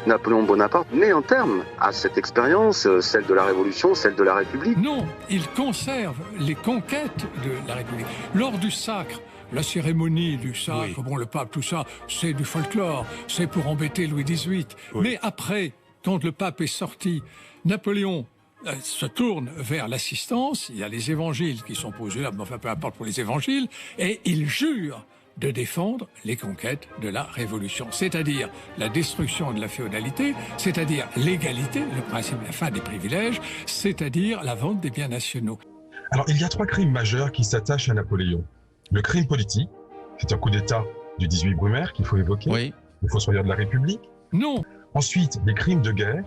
Napoléon Bonaparte met un terme à cette expérience, celle de la Révolution, celle de la République. Non, il conserve les conquêtes de la République. Lors du sacre, la cérémonie du sacre, oui. Bon, le pape, tout ça, c'est du folklore, c'est pour embêter Louis XVIII. Oui. Mais après, quand le pape est sorti, Napoléon se tourne vers l'assistance, il y a les évangiles qui sont posés là, enfin peu importe pour les évangiles, et il jure de défendre les conquêtes de la Révolution, c'est-à-dire la destruction de la féodalité, c'est-à-dire l'égalité, le principe de la fin des privilèges, c'est-à-dire la vente des biens nationaux. Alors, il y a 3 crimes majeurs qui s'attachent à Napoléon. Le crime politique, c'est un coup d'État du 18 Brumaire qu'il faut évoquer, oui. Le fossoyeur de la République. Non. Ensuite, les crimes de guerre,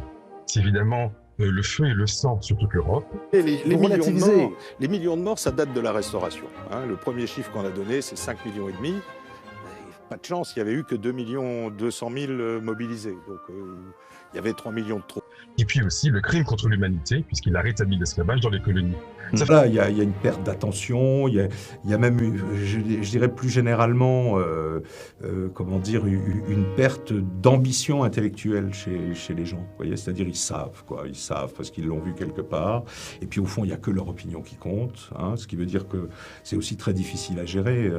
c'est évidemment le feu et le sang sur toute l'Europe. Les millions de morts, ça date de la Restauration. Hein. Le premier chiffre qu'on a donné, c'est 5,5 millions. Pas de chance, il n'y avait eu que 2 200 000 mobilisés. Donc il y avait 3 millions de trop. Et puis aussi le crime contre l'humanité, puisqu'il a rétabli l'esclavage dans les colonies. Là, il y a une perte d'attention, il y a même, je dirais plus généralement, comment dire, une perte d'ambition intellectuelle chez les gens. Vous voyez, c'est-à-dire ils savent parce qu'ils l'ont vu quelque part. Et puis au fond, il n'y a que leur opinion qui compte, hein, ce qui veut dire que c'est aussi très difficile à gérer.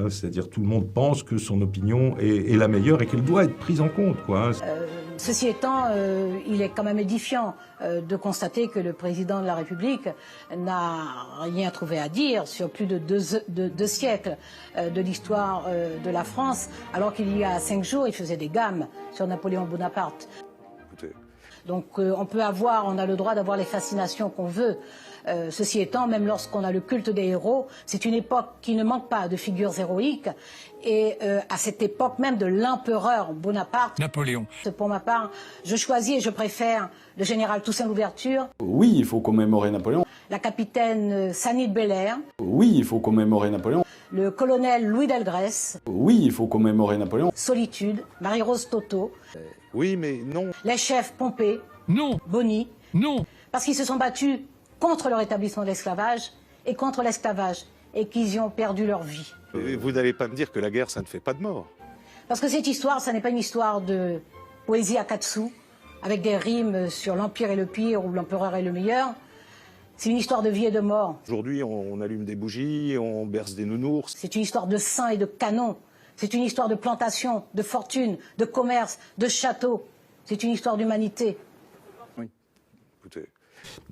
C'est-à-dire tout le monde pense que son opinion est la meilleure et qu'elle doit être prise en compte, quoi. Ceci étant, il est quand même édifiant de constater que le président de la République n'a rien trouvé à dire sur plus de deux siècles de l'histoire de la France, alors qu'il y a 5 jours, il faisait des gammes sur Napoléon Bonaparte. Donc on a le droit d'avoir les fascinations qu'on veut. Ceci étant, même lorsqu'on a le culte des héros, c'est une époque qui ne manque pas de figures héroïques. Et à cette époque même de l'empereur Bonaparte, Napoléon. Pour ma part, je choisis et je préfère le général Toussaint Louverture. Oui, il faut commémorer Napoléon. La capitaine Sani de Belair. Oui, il faut commémorer Napoléon. Le colonel Louis Delgrès. Oui, il faut commémorer Napoléon. Solitude, Marie-Rose Toto. Oui, mais non. Les chefs Pompée. Non. Bonny. Non. Parce qu'ils se sont battus contre le rétablissement de l'esclavage et contre l'esclavage et qu'ils y ont perdu leur vie. Vous n'allez pas me dire que la guerre, ça ne fait pas de mort. Parce que cette histoire, ça n'est pas une histoire de poésie à 4 sous, avec des rimes sur l'Empire est le pire ou l'Empereur est le meilleur. C'est une histoire de vie et de mort. Aujourd'hui, on allume des bougies, on berce des nounours. C'est une histoire de sang et de canon. C'est une histoire de plantation, de fortune, de commerce, de château. C'est une histoire d'humanité. Oui, écoutez...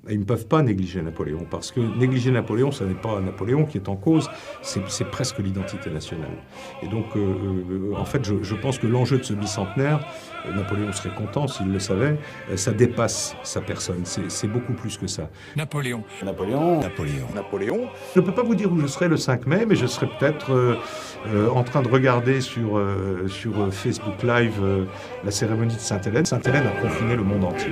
Ils ne peuvent pas négliger Napoléon, parce que négliger Napoléon, ce n'est pas Napoléon qui est en cause, c'est presque l'identité nationale. Et donc, en fait, je pense que l'enjeu de ce bicentenaire, Napoléon serait content s'il le savait, ça dépasse sa personne, c'est beaucoup plus que ça. Napoléon. Napoléon. Napoléon. Napoléon. Je ne peux pas vous dire où je serai le 5 mai, mais je serai peut-être en train de regarder sur Facebook Live la cérémonie de Sainte-Hélène. Sainte-Hélène a confiné le monde entier.